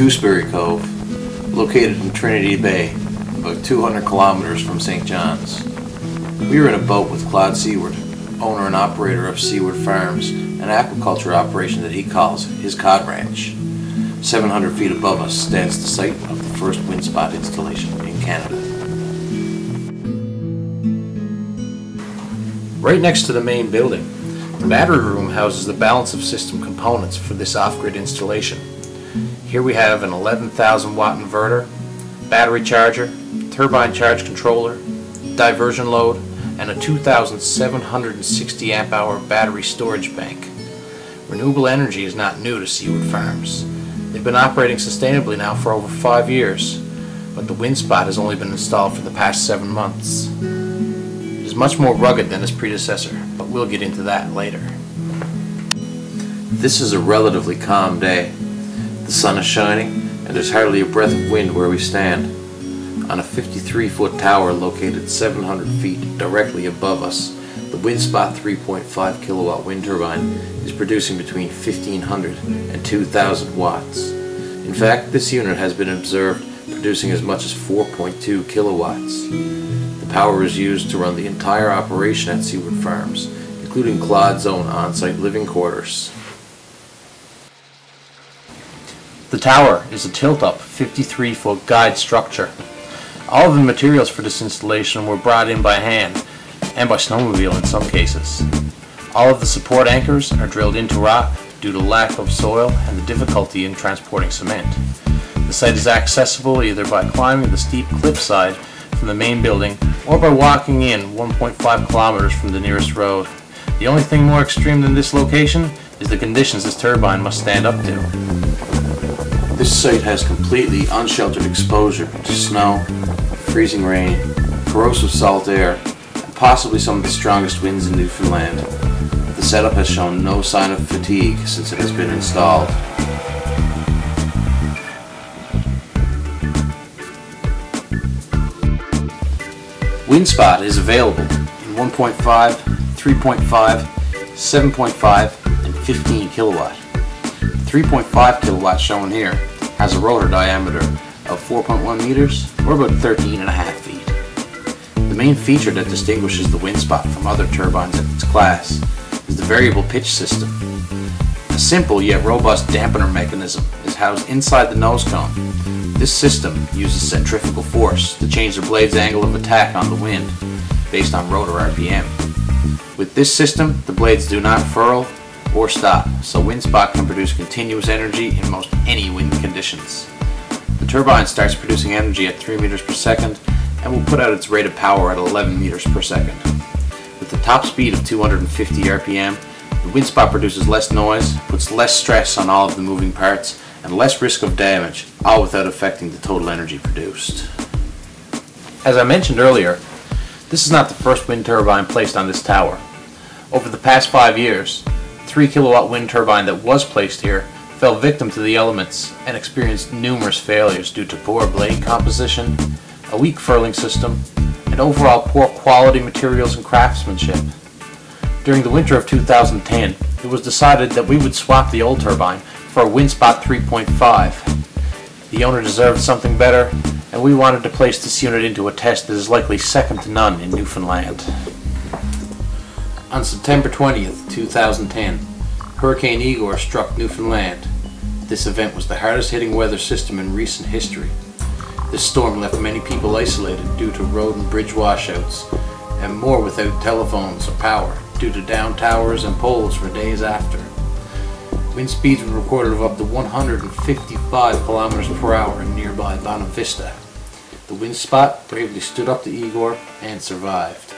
Gooseberry Cove, located in Trinity Bay, about 200 kilometers from St. John's. We are in a boat with Claude Seward, owner and operator of Seward Farms, an aquaculture operation that he calls his cod ranch. 700 feet above us stands the site of the first Windspot installation in Canada. Right next to the main building, the battery room houses the balance of system components for this off-grid installation. Here we have an 11,000 watt inverter, battery charger, turbine charge controller, diversion load, and a 2,760 amp hour battery storage bank. Renewable energy is not new to Seward Farms. They've been operating sustainably now for over 5 years, but the Windspot has only been installed for the past 7 months. It is much more rugged than its predecessor, but we'll get into that later. This is a relatively calm day. The sun is shining, and there's hardly a breath of wind where we stand. On a 53-foot tower located 700 feet directly above us, the Windspot 3.5 kilowatt wind turbine is producing between 1,500 and 2,000 watts. In fact, this unit has been observed producing as much as 4.2 kilowatts. The power is used to run the entire operation at Seward Farms, including Claude's own on-site living quarters. The tower is a tilt-up 53-foot guide structure. All of the materials for this installation were brought in by hand, and by snowmobile in some cases. All of the support anchors are drilled into rock due to lack of soil and the difficulty in transporting cement. The site is accessible either by climbing the steep cliffside from the main building or by walking in 1.5 kilometers from the nearest road. The only thing more extreme than this location is the conditions this turbine must stand up to. This site has completely unsheltered exposure to snow, freezing rain, corrosive salt air, and possibly some of the strongest winds in Newfoundland. The setup has shown no sign of fatigue since it has been installed. Windspot is available in 1.5, 3.5, 7.5, and 15 kilowatt. The 3.5 kilowatt shown here has a rotor diameter of 4.1 meters, or about 13.5 feet. The main feature that distinguishes the Windspot from other turbines of its class is the variable pitch system. A simple yet robust dampener mechanism is housed inside the nose cone. This system uses centrifugal force to change the blade's angle of attack on the wind based on rotor RPM. With this system, the blades do not furl or stop, so Windspot can produce continuous energy in most any wind conditions. The turbine starts producing energy at 3 meters per second and will put out its rated power at 11 meters per second. With the top speed of 250 RPM, the Windspot produces less noise, puts less stress on all of the moving parts, and less risk of damage, all without affecting the total energy produced. As I mentioned earlier, this is not the first wind turbine placed on this tower. Over the past 5 years, the 3 kilowatt wind turbine that was placed here fell victim to the elements and experienced numerous failures due to poor blade composition, a weak furling system, and overall poor quality materials and craftsmanship. During the winter of 2010, it was decided that we would swap the old turbine for a Windspot 3.5. The owner deserved something better, and we wanted to place this unit into a test that is likely second to none in Newfoundland. On September 20th, 2010, Hurricane Igor struck Newfoundland. This event was the hardest hitting weather system in recent history. This storm left many people isolated due to road and bridge washouts, and more without telephones or power due to downed towers and poles for days after. Wind speeds were recorded of up to 155 kilometers per hour in nearby Bonavista. The Windspot bravely stood up to Igor and survived.